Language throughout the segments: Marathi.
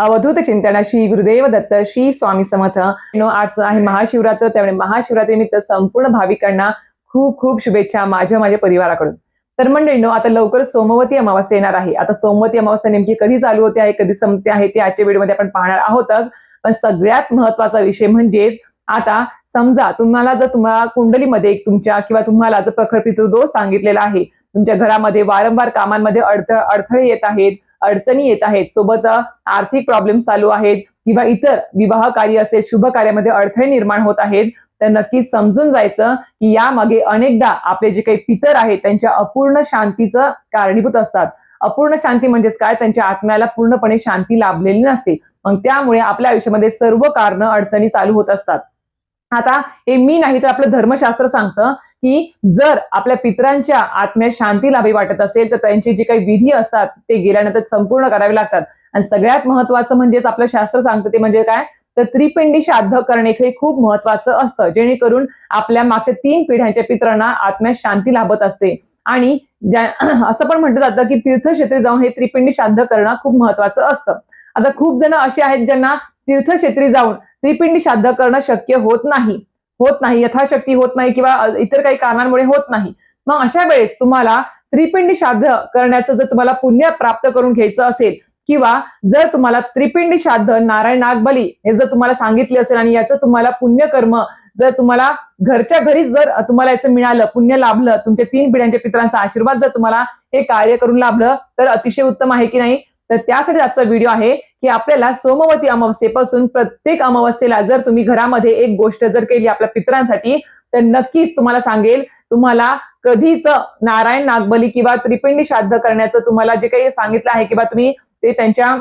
अवधूत चिंतन श्री गुरुदेव दत्त श्री स्वामी समर्थ। आज आहे महाशिवरात्र, त्यामुळे महाशिवरात्रीनिमित्त संपूर्ण भाविकांना खूप खूप शुभेच्छा माझ्या परिवाराकडून। तर मंडळींनो, आता लवकर सोमवती अमावास्या येणार आहे। आता सोमवती अमावास्या नेमकी कधी चालू होते आहे, कधी संपते आहे ते आजच्या व्हिडिओमध्ये आपण पाहणार आहोतच। पण सगळ्यात महत्त्वाचा विषय म्हणजेच आता समजा तुम्हाला कुंडलीमध्ये तुमच्या किंवा तुम्हाला जर प्रखर पितृदोष सांगितलेला आहे, तुमच्या घरामध्ये वारंवार कामांमध्ये अडथळे येत आहेत, अडचणी येत आहेत, सोबत आर्थिक प्रॉब्लेम चालू आहेत किंवा इतर विवाह कार्य असेल, शुभ कार्यामध्ये अडथळे निर्माण होत आहेत, तर नक्कीच समजून जायचं की यामागे अनेकदा आपले जे काही पितर आहेत त्यांच्या अपूर्ण शांतीचं कारणीभूत असतात। अपूर्ण शांती म्हणजेच काय, त्यांच्या आत्म्याला पूर्णपणे शांती लाभलेली नसते। मग त्यामुळे आपल्या आयुष्यामध्ये सर्व कारण अडचणी चालू होत असतात। आता हे मी नाही तर आपलं धर्मशास्त्र सांगतं की जर आपल्या पितरांच्या आत्म्यात शांती लाभी वाटत असेल तर त्यांचे जे काही विधी असतात ते गेल्यानंतर संपूर्ण करावे लागतात। आणि सगळ्यात महत्वाचं म्हणजेच आपलं शास्त्र सांगतं ते म्हणजे काय, तर त्रिपिंडी श्राद्ध करणे हे खूप महत्वाचं असतं, जेणेकरून आपल्या मागच्या 3 पिढ्यांच्या पितरांना आत्म्यात शांती लाभत असते। आणि असं पण म्हटलं जातं की तीर्थक्षेत्री जाऊन हे त्रिपिंडी श्राद्ध करणं खूप महत्वाचं असतं। आता खूप जण असे आहेत ज्यांना तीर्थक्षेत्री जाऊन त्रिपिंडी श्राद्ध करणं शक्य होत नाही, यथाशक्ती होत नाही किंवा इतर काही कारणांमुळे होत नाही। मग अशा वेळेस तुम्हाला त्रिपिंडी श्राद्ध करण्याचं जर तुम्हाला पुण्य प्राप्त करून घ्यायचं असेल किंवा जर तुम्हाला त्रिपिंडी श्राद्ध नारायण नागबली हे जर तुम्हाला सांगितले असेल आणि याचं तुम्हाला पुण्यकर्म जर तुम्हाला घरच्या घरीच जर तुम्हाला याचं मिळालं, पुण्य लाभलं, तुमच्या 3 पिढ्यांच्या पितरांचा आशीर्वाद जर तुम्हाला हे कार्य करून लाभलं तर अतिशय उत्तम आहे की नाही। तर त्यासाठी आजचा व्हिडिओ आहे की आपल्याला सोमवती अमावस्येपासून प्रत्येक अमावस्येला जर तुम्ही घरामध्ये एक गोष्ट जर केली आपल्या पितरांसाठी तर नक्कीच तुम्हाला सांगेल, तुम्हाला कधीच नारायण नागबली किंवा त्रिपिंडी श्राद्ध करण्याचं तुम्हाला जे काही सांगितलं आहे किंवा तुम्ही ते त्यांच्या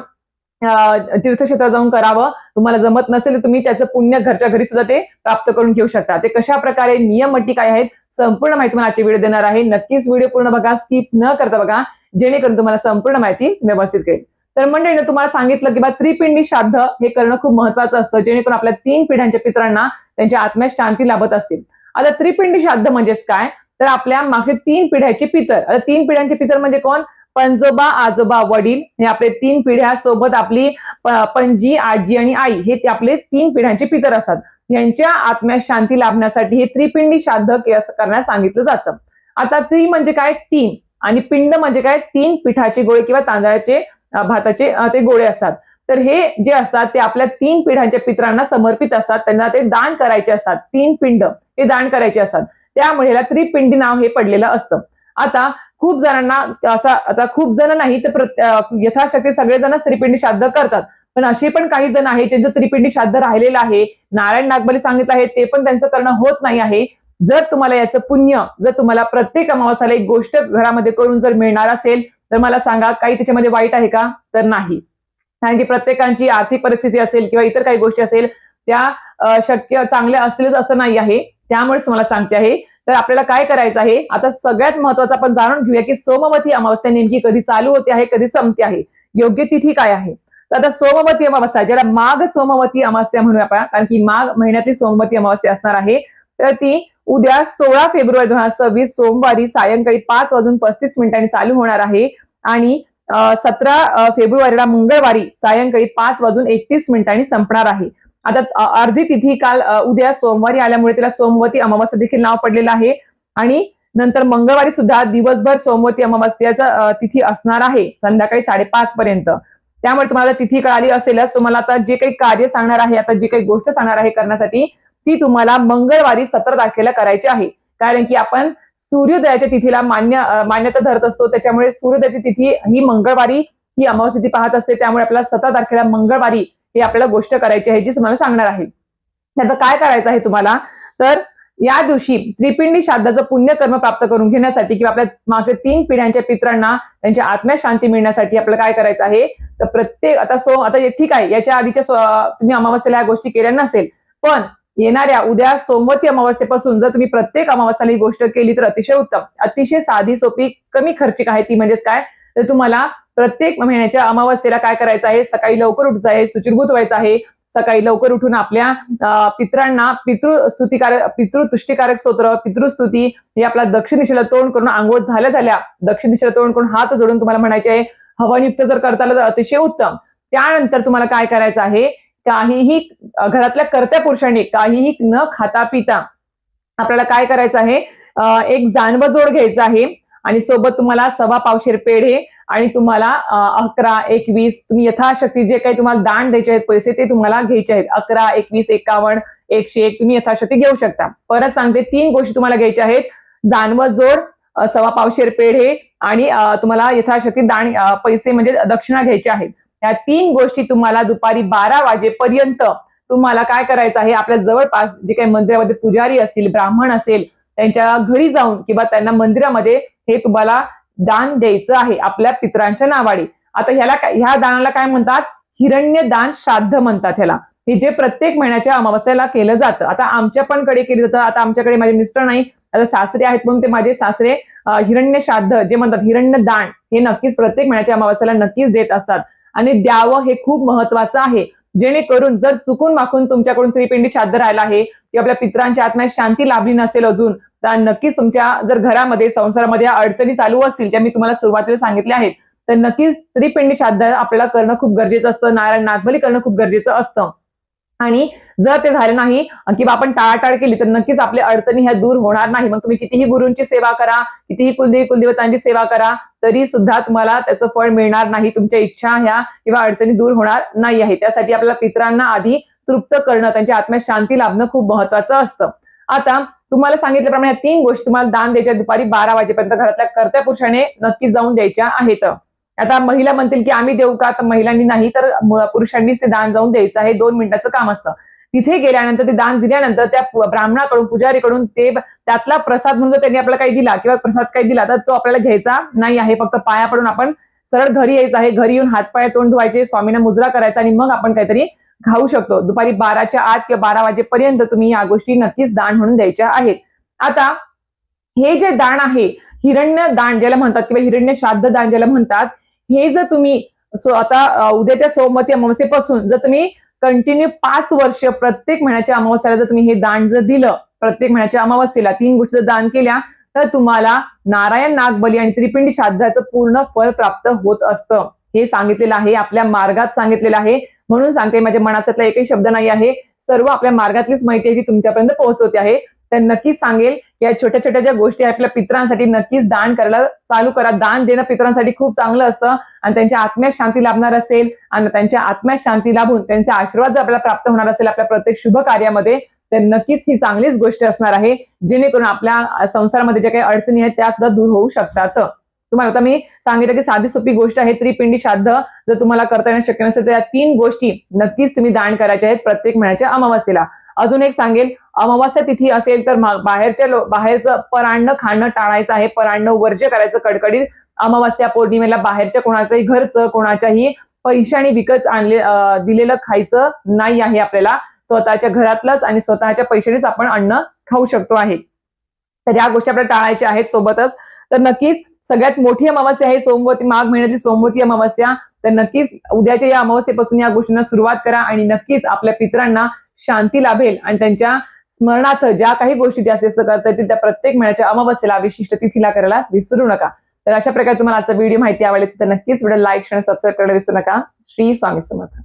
तीर्थक्षेत्रात जाऊन करावं, तुम्हाला जमत नसेल तर तुम्ही त्याचं पुण्य घरच्या घरी सुद्धा ते प्राप्त करून घेऊ शकता। ते कशा प्रकारे, नियम अटी काय आहेत, संपूर्ण माहिती मला आजच्या व्हिडिओ देणार आहे। नक्कीच व्हिडिओ पूर्ण बघा, स्किप न करता बघा, जेणेकरून तुम्हाला संपूर्ण माहिती व्यवस्थित कळेल। तर मंडळीने तुम्हाला सांगितलं की त्रिपिंडी श्राद्ध हे करणं खूप महत्वाचं असतं, जेणेकरून आपल्या 3 पिढ्यांच्या पितरांना त्यांच्या आत्म्यात शांती लाभत असतील। आता त्रिपिंडी श्राद्ध म्हणजेच काय, तर आपल्या मागचे 3 पिढ्यांचे पितर। आता 3 पिढ्यांचे पितर म्हणजे कोण, पंजोबा, आजोबा, वडील हे आपले 3 पिढ्या, सोबत आपली पणजी, आजी आणि आई हे आपले 3 पिढ्यांचे पितर असतात। यांच्या आत्म्यात शांती लाभण्यासाठी हे त्रिपिंडी श्राद्ध करण्यास सांगितलं जातं। आता त्रि म्हणजे काय, 3, आणि पिंड म्हणजे काय, 3 पिठाचे गोळे किंवा तांदळाचे भाताचे ते गोळे असतात। तर हे जे असतात ते आपल्या 3 पिढ्यांच्या पितरांना समर्पित असतात, त्यांना ते दान करायचे असतात। 3 पिंड हे दान करायचे असतात, त्यामुळे याला त्रिपिंडी नाव हे पडलेलं असतं। आता खूप जणांना आता खूप जण नाही तर यथाशक्ती सगळेजणच त्रिपिंडी श्राद्ध करतात, पण असे पण काही जण आहेत ज्यांचं त्रिपिंडी श्राद्ध राहिलेलं आहे, नारायण नागबली सांगितलं आहे ते पण त्यांचं करणं होत नाही आहे। जर तुम्हाला याचं पुण्य, जर तुम्हाला प्रत्येक अमावास्याला एक गोष्ट घरामध्ये करून जर मिळणार असेल तर मला सांगा, काही त्याच्यामध्ये वाईट आहे का, तर नाही। कारण की प्रत्येकाची आर्थिक परिस्थिती असेल किंवा इतर काही गोष्टी असेल त्या शक्य चांगल्या असतीलच असं नाही आहे, त्यामुळेच मला सांगते आहे। तर आपल्याला काय करायचं आहे, आता सगळ्यात महत्वाचं आपण जाणून घेऊया की सोमवती अमावस्या नेमकी कधी चालू होते आहे, कधी संपते आहे, योग्य तिथी काय आहे। तर आता सोमवती अमावस्या, ज्याला माघ सोमवती अमावस्या म्हणूया आपण, कारण की माघ महिन्यातली सोमवती अमावस्या असणार आहे, तर ती उद्या 16 फेब्रुवारी 2026 सोमवारी सायंकाळी 5:35 चालू होणार आहे आणि 17 फेब्रुवारीला मंगळवारी सायंकाळी 5:31 संपणार आहे। आता अर्धी तिथी काल उद्या सोमवारी आल्यामुळे तिला सोमवती अमावस्या देखील नाव पडलेलं आहे आणि नंतर मंगळवारी सुद्धा दिवसभर सोमवती अमावस्याचा तिथी असणार आहे, संध्याकाळी 5:30 पर्यंत। त्यामुळे तुम्हाला तिथी कळाली असेलच, तुम्हाला आता जे काही कार्य सांगणार आहे, आता जे काही गोष्ट सांगणार आहे करण्यासाठी, ती तुम्हाला मंगळवारी 17 तारखेला करायची आहे। कारण की आपण सूर्योदयाच्या तिथीला मान्यता धरत असतो, त्याच्यामुळे सूर्योदयाची तिथी ही मंगळवारी ही अमावस्या तिथी पाहत असते, त्यामुळे आपल्याला 17 तारखेला मंगळवारी ही आपल्याला गोष्ट करायची आहे, जी तुम्हाला सांगणार आहे। आता काय करायचं आहे तुम्हाला, तर या दिवशी त्रिपिंडी श्राद्धाचं पुण्यकर्म प्राप्त करून घेण्यासाठी किंवा आपल्या मागच्या 3 पिढ्यांच्या पितरांना त्यांच्या आत्म्यात शांती मिळण्यासाठी आपल्याला काय करायचं आहे, तर प्रत्येक आता ठीक आहे, याच्या आधीच्या तुम्ही अमावस्येला या गोष्टी केल्या नसेल, पण येणाऱ्या उद्या सोमवती अमावस्येपासून जर तुम्ही प्रत्येक अमावस्याला ही गोष्ट केली तर अतिशय उत्तम, अतिशय साधी सोपी कमी खर्चिक आहे ती। म्हणजेच काय, तर तुम्हाला प्रत्येक महिन्याच्या अमावस्येला काय करायचं आहे, सकाळी लवकर उठायचं आहे, शुचिर्भूत व्हायचं आहे, सकाळी लवकर उठून आपल्या पितरांना पितृतुष्टीकारक स्तोत्र, पितृस्तुती हे आपला दक्षिण दिशेला तोंड करून आंघोळ झाल्या दक्षिण दिशेला तोंड करून हात जोडून तुम्हाला म्हणायचे आहे, हवनयुक्त जर करता आलं तर अतिशय उत्तम। त्यानंतर तुम्हाला काय करायचं आहे, काहीही घरातल्या कर्त्या पुरुषांनी काहीही न खाता पिता आपल्याला काय करायचं आहे, एक जानवं जोड घ्यायचं आहे आणि सोबत तुम्हाला 1.25 पावशेर पेढे आणि तुम्हाला 11, 21 तुम्ही यथाशक्ती जे काही तुम्हाला दान द्यायचे आहेत पैसे ते तुम्हाला घ्यायचे आहेत. 11, 21, 51, 101 तुम्ही यथाशक्ती घेऊ शकता. परत सांगते 3 गोष्टी तुम्हाला घ्यायच्या आहेत. जानवं जोड, 1.25 पावशेर पेढे आणि तुम्हाला यथाशक्ती दान पैसे म्हणजे दक्षिणा घ्यायची आहेत. या 3 गोष्टी तुम्हाला दुपारी 12 वाजेपर्यंत तुम्हाला काय करायचं आहे, आपल्या जवळपास जे काही मंदिरामध्ये पुजारी असतील, ब्राह्मण असेल, त्यांच्या घरी जाऊन किंवा त्यांना मंदिरामध्ये हे तुम्हाला दान द्यायचं आहे आपल्या पितरांच्या नावाने. आता ह्या दानाला काय म्हणतात, हिरण्य दान श्राद्ध म्हणतात ह्याला. हे जे प्रत्येक महिन्याच्या अमावस्येला केलं जातं. आता आमच्या पण कडे केलं जातं. आता आमच्याकडे माझे मिस्टर नाही, आता सासरे आहेत म्हणून ते माझे सासरे हिरण्य श्राद्ध जे म्हणतात हिरण्य दान हे नक्कीच प्रत्येक महिन्याच्या अमावस्येला नक्कीच देत असतात आणि द्यावं हे खूप महत्वाचं आहे. जेणेकरून जर चुकून माखून तुमच्याकडून त्रिपिंडी श्राद्ध राहिला आहे किंवा आपल्या पितरांच्या आत्म्यात शांती लाभली नसेल अजून, तर नक्कीच तुमच्या जर घरामध्ये संसारामध्ये अडचणी चालू असतील ज्या मी तुम्हाला सुरुवातीला सांगितल्या आहेत, तर नक्कीच त्रिपिंडी श्राद्ध आपल्याला करणं खूप गरजेचं असतं. नारायण नागबली करणं खूप गरजेचं असतं. आणि जर ते झाले नाही किंवा आपण टाळाटाळ केली तर नक्कीच आपल्या अडचणी ह्या दूर होणार नाही. मग तुम्ही कितीही गुरूंची सेवा करा, कितीही कुलदेवी कुलदेवतांची सेवा करा, तरी सुद्धा तुम्हाला त्याचं फळ मिळणार नाही. तुमच्या इच्छा ह्या किंवा अडचणी दूर होणार नाही आहे. त्यासाठी आपल्याला पितरांना आधी तृप्त करणं, त्यांच्या आत्म्यात शांती लाभणं खूप महत्वाचं असतं. आता तुम्हाला सांगितल्याप्रमाणे 3 गोष्टी तुम्हाला दान द्यायच्या दुपारी 12 वाजेपर्यंत घरातल्या कर्त्या पुरुषाने नक्की जाऊन द्यायच्या आहेत. आता महिला म्हणतील की आम्ही देऊ का, तर महिलांनी नाही तर पुरुषांनीच ते दान जाऊन द्यायचं आहे. 2 मिनिटाचं काम असतं. तिथे गेल्यानंतर ते दान दिल्यानंतर त्या ब्राह्मणाकडून पुजारीकडून ते त्यातला प्रसाद म्हणून त्यांनी आपल्याला काही दिला किंवा प्रसाद काही दिला तर तो आपल्याला घ्यायचा नाही आहे. फक्त पाया पडून आपण सरळ घरी यायचं आहे. घरी येऊन हातपाय तोंड धुवायचे, स्वामींना मुजरा करायचा आणि मग आपण काहीतरी खाऊ शकतो. दुपारी 12च्या आत किंवा 12 वाजेपर्यंत तुम्ही या गोष्टी नक्कीच दान म्हणून द्यायच्या आहेत. आता हे जे दान आहे, हिरण्य दान ज्याला म्हणतात किंवा हिरण्य श्राद्ध दान ज्याला म्हणतात, हे जर तुम्ही आता उद्याच्या सोमवती अमावस्येपासून जर तुम्ही कंटिन्यू 5 वर्ष प्रत्येक महिन्याच्या अमावस्येला जर तुम्ही हे दान जर दिलं, प्रत्येक महिन्याच्या अमावस्येला 3 गोष्टी जर दान केल्या, तर तुम्हाला नारायण नागबली आणि त्रिपिंडी श्राद्धाचं पूर्ण फळ प्राप्त होत असतं. हे सांगितलेलं आहे, आपल्या मार्गात सांगितलेलं आहे. म्हणून सांगते, माझ्या मनातला एकही शब्द नाही आहे. सर्व आपल्या मार्गातलीच माहिती आहे जी तुमच्यापर्यंत पोहोचवते आहे. तर नक्कीच सांगेल या छोट्या छोट्या ज्या गोष्टी आपल्या पितरांसाठी नक्कीच दान करायला चालू करा. दान देणं पितरांसाठी खूप चांगलं असतं आणि त्यांच्या आत्म्यात शांती लाभणार असेल आणि त्यांच्या आत्म्यात शांती लाभून त्यांचे आशीर्वाद जर आपल्याला प्राप्त होणार असेल आपल्या प्रत्येक शुभ कार्यामध्ये, तर नक्कीच ही चांगलीच गोष्ट असणार आहे. जेणेकरून आपल्या संसारामध्ये ज्या काही अडचणी आहेत त्या सुद्धा दूर होऊ शकतात. तुम्हाला आता मी सांगितलं की साधी सोपी गोष्ट आहे त्रिपिंडी श्राद्ध. जर तुम्हाला करता येणं शक्य नसेल तर या 3 गोष्टी नक्कीच तुम्ही दान करायच्या आहेत प्रत्येक महिन्याच्या अमावस्येला. अजून एक सांगेल, अमावस्या तिथी असेल तर बाहेरचं परान्न खाणं टाळायचं आहे. परान्न वर्ज्य करायचं कडकडीत. अमावस्या पौर्णिमेला बाहेरच्या कोणाचंही घरचं कोणाच्याही पैशाने विकत दिलेलं खायचं नाही आहे. आपल्याला स्वतःच्या घरातलंच आणि स्वतःच्या पैशानेच आपण अन्न खाऊ शकतो आहे. तर या गोष्टी आपल्याला टाळायच्या आहेत. सोबतच तर नक्कीच सगळ्यात मोठी अमावस्या आहे सोमवती, माघ महिन्यातली सोमवती अमावस्या. तर नक्कीच उद्याच्या या अमावस्येपासून या गोष्टींना सुरुवात करा आणि नक्कीच आपल्या पितरांना शांती लाभेल आणि त्यांच्या स्मरणार्थ ज्या काही गोष्टी जास्तीत करता येतील त्या प्रत्येक महिन्याच्या अमावस्येला विशिष्ट तिथीला करायला विसरू नका. तर अशा प्रकारे तुम्हाला आजचा व्हिडिओ माहिती आवडली तर नक्कीच व्हिडिओ लाईक आणि सबस्क्राईब करायला विसरू नका. श्री स्वामी समर्थ.